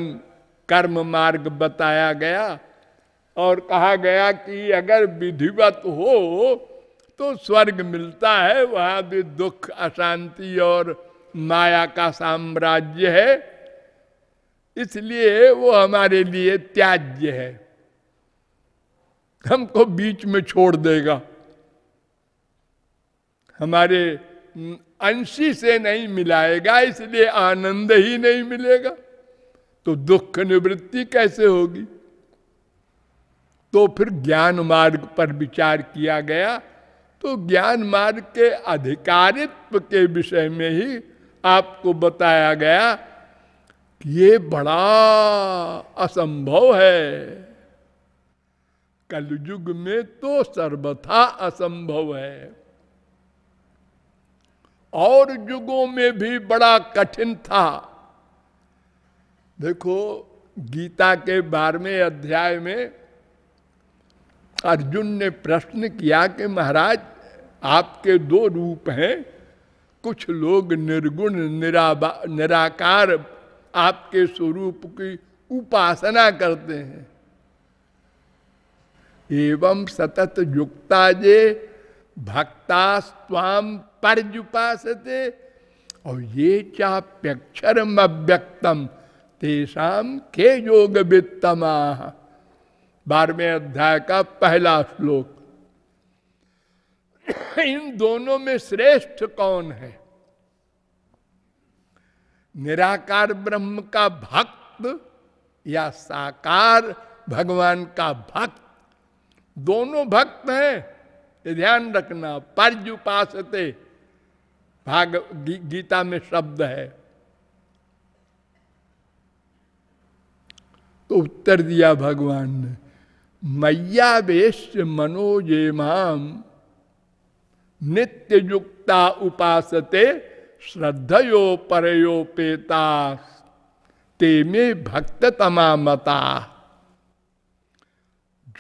कर्म मार्ग बताया गया और कहा गया कि अगर विधिवत हो तो स्वर्ग मिलता है, वहां भी दुख, अशांति और माया का साम्राज्य है, इसलिए वो हमारे लिए त्याज्य है, हमको बीच में छोड़ देगा, हमारे अंशी से नहीं मिलाएगा, इसलिए आनंद ही नहीं मिलेगा, तो दुख निवृत्ति कैसे होगी। तो फिर ज्ञान मार्ग पर विचार किया गया, तो ज्ञान मार्ग के अधिकारित्व के विषय में ही आपको बताया गया कि ये बड़ा असंभव है, कलयुग में तो सर्वथा असंभव है, और युगों में भी बड़ा कठिन था। देखो गीता के 12वें अध्याय में अर्जुन ने प्रश्न किया कि महाराज आपके 2 रूप हैं, कुछ लोग निर्गुण निराकार आपके स्वरूप की उपासना करते हैं, एवं सतत युक्ता जे भक्ता स्वाम पर्युपासते, और ये चाप्यक्षरम अव्यक्तम तेषाम के योग वित्तमा। 12वें अध्याय का पहला श्लोक। इन दोनों में श्रेष्ठ कौन है? निराकार ब्रह्म का भक्त या साकार भगवान का भक्त? दोनों भक्त हैं, ये ध्यान रखना। पर्युपासते गीता में शब्द है। तो उत्तर दिया भगवान ने, मय्यावेश मनोजेमाम नित्य युक्ता उपासते श्रद्धयो परयोपेता ते में भक्त तमामता।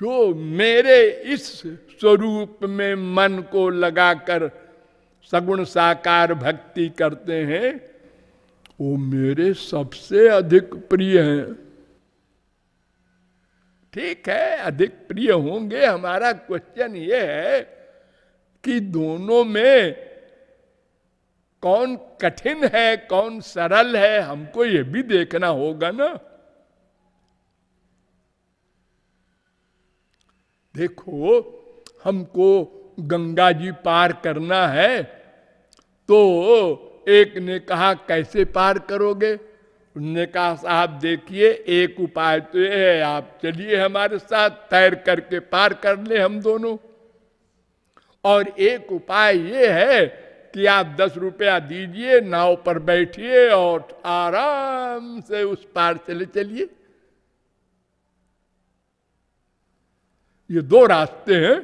जो मेरे इस स्वरूप में मन को लगाकर सगुण साकार भक्ति करते हैं वो मेरे सबसे अधिक प्रिय हैं। ठीक है, अधिक प्रिय होंगे, हमारा क्वेश्चन ये है कि दोनों में कौन कठिन है कौन सरल है, हमको ये भी देखना होगा ना। देखो हमको गंगा जी पार करना है, तो एक ने कहा कैसे पार करोगे? उन्होंने कहा साहब देखिए एक उपाय तो ये है, आप चलिए हमारे साथ, तैर करके पार कर ले हम दोनों। और एक उपाय ये है कि आप 10 रुपया दीजिए, नाव पर बैठिए और आराम से उस पार चले चलिए। ये 2 रास्ते हैं।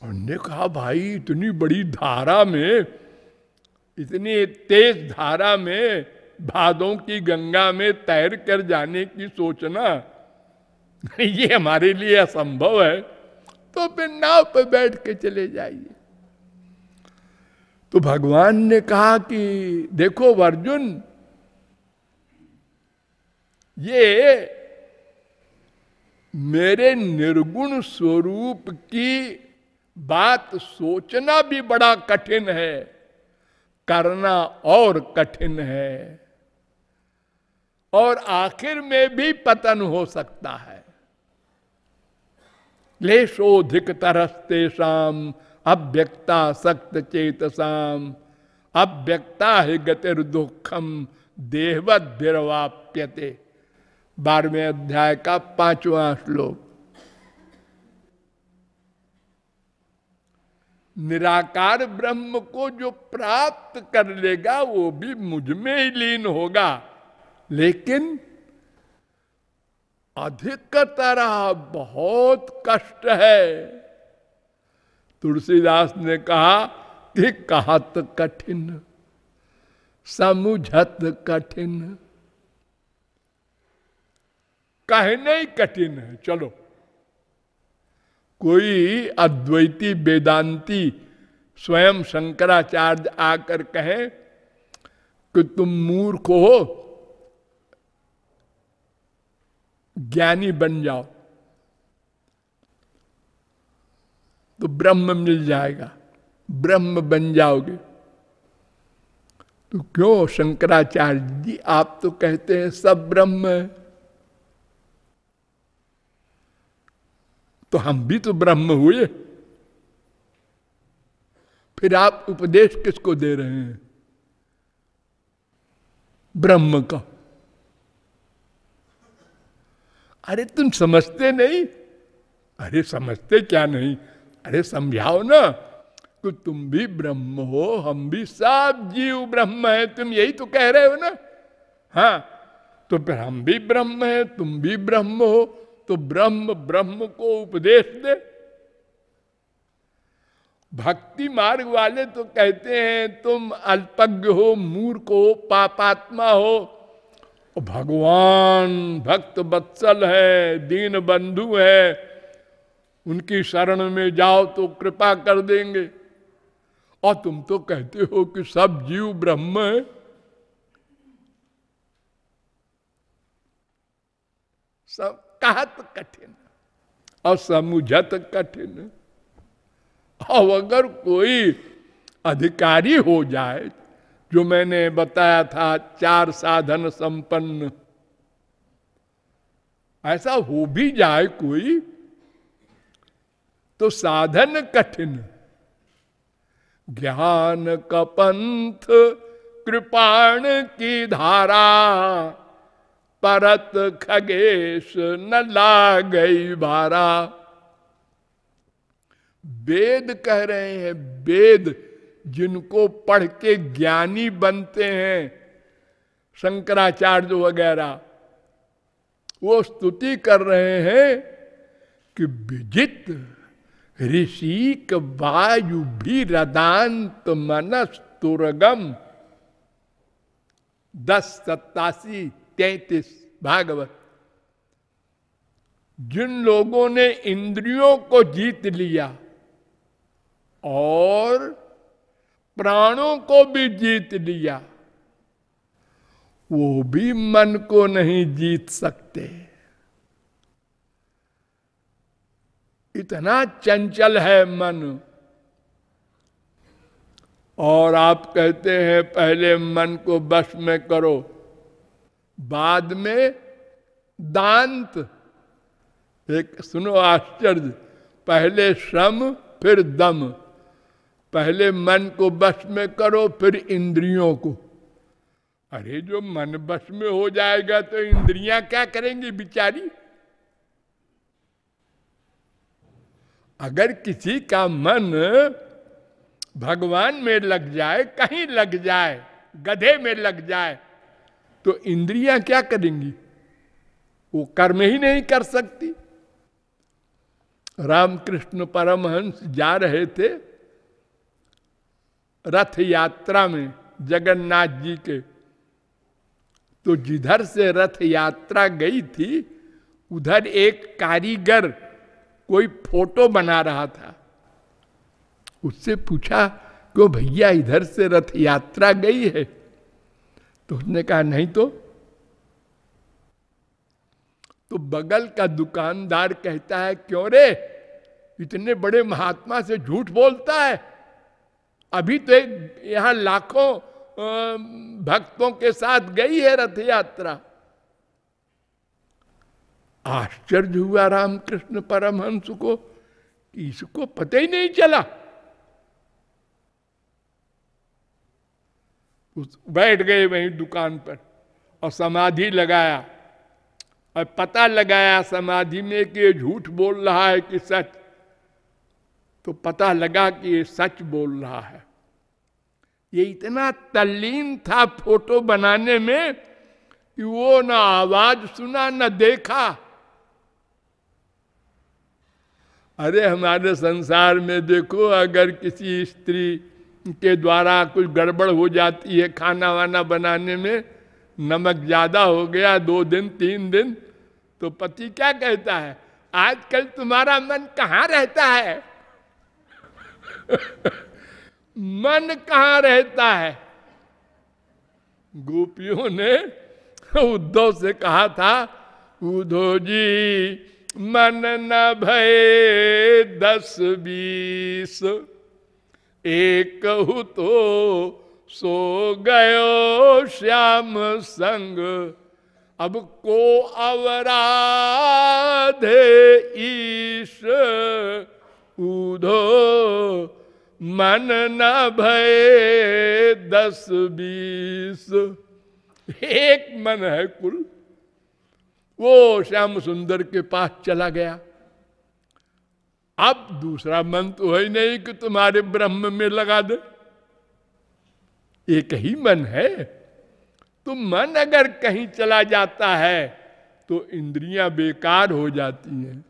उन्होंने कहा भाई इतनी बड़ी धारा में इतनी तेज धारा में, भादों की गंगा में तैर कर जाने की सोचना ये हमारे लिए असंभव है। तो फिर नाव पर बैठ के चले जाइए। तो भगवान ने कहा कि देखो अर्जुन, ये मेरे निर्गुण स्वरूप की बात सोचना भी बड़ा कठिन है, करना और कठिन है, और आखिर में भी पतन हो सकता है। क्लेशोधिक तरस्तेषाम अव्यक्ता सक्त चेतसाम अव्यक्ता ही गतिर दुखम देहवत विरवाप्यते। 12वें अध्याय का 5वां श्लोक। निराकार ब्रह्म को जो प्राप्त कर लेगा वो भी मुझ में ही लीन होगा, लेकिन अधिकतर बहुत कष्ट है। तुलसीदास ने कहा कि कहत कठिन समुझत कठिन, कहने ही कठिन है। चलो, कोई अद्वैती वेदांती स्वयं शंकराचार्य आकर कहे कि तुम मूर्ख हो, ज्ञानी बन जाओ तो ब्रह्म मिल जाएगा, ब्रह्म बन जाओगे। तो क्यों शंकराचार्य जी, आप तो कहते हैं सब ब्रह्म है, तो हम भी तो ब्रह्म हुए, फिर आप उपदेश किसको दे रहे हैं? ब्रह्म का। अरे तुम समझते नहीं? अरे समझते क्या नहीं, अरे समझाओ ना कि तुम भी ब्रह्म हो, हम भी सब जीव ब्रह्म है, तुम यही तो कह रहे हो ना। हाँ, तो फिर हम भी ब्रह्म है, तुम भी ब्रह्म हो, तो ब्रह्म ब्रह्म को उपदेश दे। भक्ति मार्ग वाले तो कहते हैं तुम अल्पज्ञ हो, मूर्ख हो, पापात्मा हो, भगवान भक्त वत्सल है, दीन बंधु है, उनकी शरण में जाओ तो कृपा कर देंगे। और तुम तो कहते हो कि सब जीव ब्रह्म है। सब कहत कठिन और समुझत कठिन। और अगर कोई अधिकारी हो जाए, जो मैंने बताया था 4 साधन संपन्न, ऐसा हो भी जाए कोई, तो साधन कठिन। ज्ञान का पंथ कृपाण की धारा, परत खगेश न लागई भारा। वेद कह रहे हैं, वेद जिनको पढ़ के ज्ञानी बनते हैं, शंकराचार्य वगैरह, वो स्तुति कर रहे हैं कि विजित ऋषिक वायु भी रदांत मनस तुरगम। 10:87-33 भागवत। जिन लोगों ने इंद्रियों को जीत लिया और प्राणों को भी जीत लिया, वो भी मन को नहीं जीत सकते। इतना चंचल है मन। और आप कहते हैं पहले मन को वश में करो, बाद में दांत। एक सुनो आश्चर्य, पहले श्रम फिर दम। पहले मन को वश में करो, फिर इंद्रियों को। अरे जो मन वश में हो जाएगा तो इंद्रियां क्या करेंगी बिचारी? अगर किसी का मन भगवान में लग जाए, कहीं लग जाए, गधे में लग जाए, तो इंद्रियां क्या करेंगी? वो कर्म ही नहीं कर सकती। रामकृष्ण परमहंस जा रहे थे रथ यात्रा में, जगन्नाथ जी के। तो जिधर से रथ यात्रा गई थी उधर एक कारीगर कोई फोटो बना रहा था। उससे पूछा क्यों भैया इधर से रथ यात्रा गई है? तो उसने कहा नहीं तो बगल का दुकानदार कहता है क्यों रे, इतने बड़े महात्मा से झूठ बोलता है? अभी तो यहां लाखों भक्तों के साथ गई है रथ यात्रा। आश्चर्य हुआ रामकृष्ण परमहंस को कि इसको पता ही नहीं चला। बैठ गए वहीं दुकान पर और समाधि लगाया और पता लगाया समाधि में कि ये झूठ बोल रहा है कि सच। तो पता लगा कि ये सच बोल रहा है। ये इतना तल्लीन था फोटो बनाने में कि वो ना आवाज सुना न देखा। अरे हमारे संसार में देखो, अगर किसी स्त्री के द्वारा कुछ गड़बड़ हो जाती है खाना वाना बनाने में, नमक ज्यादा हो गया 2 दिन 3 दिन, तो पति क्या कहता है, आजकल तुम्हारा मन कहाँ रहता है? मन कहाँ रहता है? गोपियों ने उद्धव से कहा था, उद्धव जी मन न भये 10-20, एक हु तो सो गयो श्याम संग, अब को अवराधे ईश, उधो मन न भये 10-20। एक मन है कुल। वो श्याम सुंदर के पास चला गया। अब दूसरा मन तो है ही नहीं कि तुम्हारे ब्रह्म में लगा दे, एक ही मन है। तो मन अगर कहीं चला जाता है तो इंद्रियां बेकार हो जाती हैं।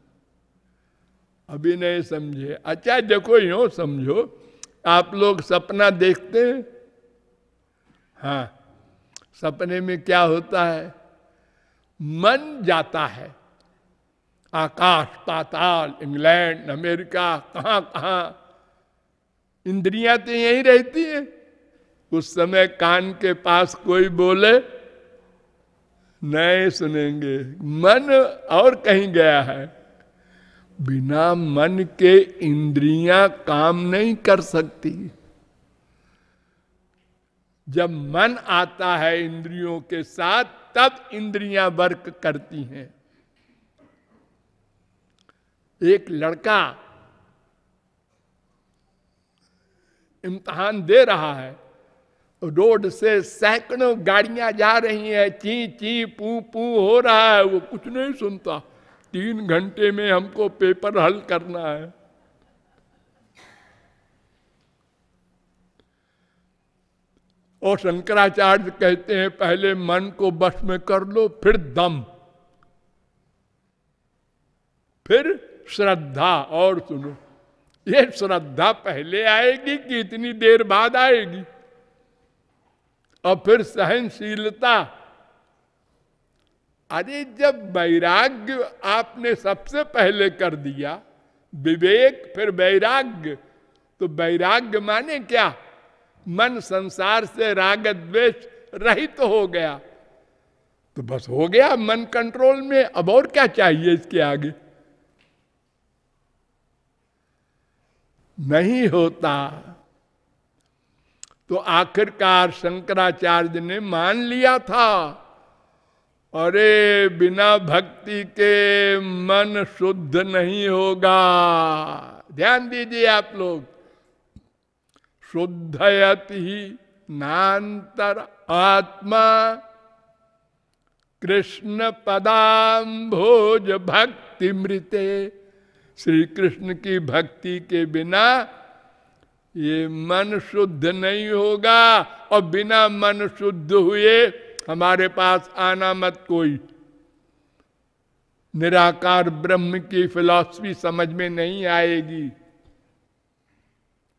अभी नहीं समझे? अच्छा देखो, यूं समझो, आप लोग सपना देखते हैं। हाँ, सपने में क्या होता है? मन जाता है आकाश पाताल, इंग्लैंड अमेरिका, कहां कहां। इंद्रियां तो यही रहती है। उस समय कान के पास कोई बोले नहीं सुनेंगे, मन और कहीं गया है। बिना मन के इंद्रियां काम नहीं कर सकती। जब मन आता है इंद्रियों के साथ, तब इंद्रियां वर्क करती हैं। एक लड़का इम्तिहान दे रहा है, रोड से सैकड़ों गाड़ियां जा रही हैं, ची ची पू पू हो रहा है, वो कुछ नहीं सुनता। 3 घंटे में हमको पेपर हल करना है। और शंकराचार्य कहते हैं पहले मन को बस में कर लो, फिर दम, फिर श्रद्धा। और सुनो, ये श्रद्धा पहले आएगी कि इतनी देर बाद आएगी? और फिर सहनशीलता। अरे जब वैराग्य आपने सबसे पहले कर दिया, विवेक फिर वैराग्य, तो वैराग्य माने क्या? मन संसार से राग द्वेष रहित तो हो गया, तो बस हो गया मन कंट्रोल में। अब और क्या चाहिए इसके आगे? नहीं होता। तो आखिरकार शंकराचार्य ने मान लिया था, अरे बिना भक्ति के मन शुद्ध नहीं होगा। ध्यान दीजिए आप लोग, शुद्धयति ही नान्तर आत्मा कृष्ण पदाम्भोज भक्ति मृते। श्री कृष्ण की भक्ति के बिना ये मन शुद्ध नहीं होगा। और बिना मन शुद्ध हुए हमारे पास आना मत कोई। निराकार ब्रह्म की फिलॉसफी समझ में नहीं आएगी।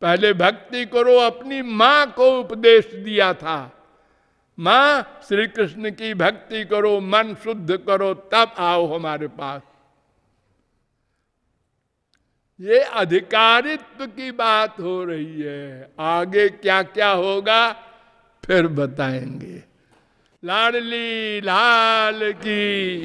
पहले भक्ति करो, अपनी मां को उपदेश दिया था, मां श्री कृष्ण की भक्ति करो, मन शुद्ध करो, तब आओ हमारे पास। ये अधिकारित्व की बात हो रही है। आगे क्या क्या होगा फिर बताएंगे। लाडली लाल की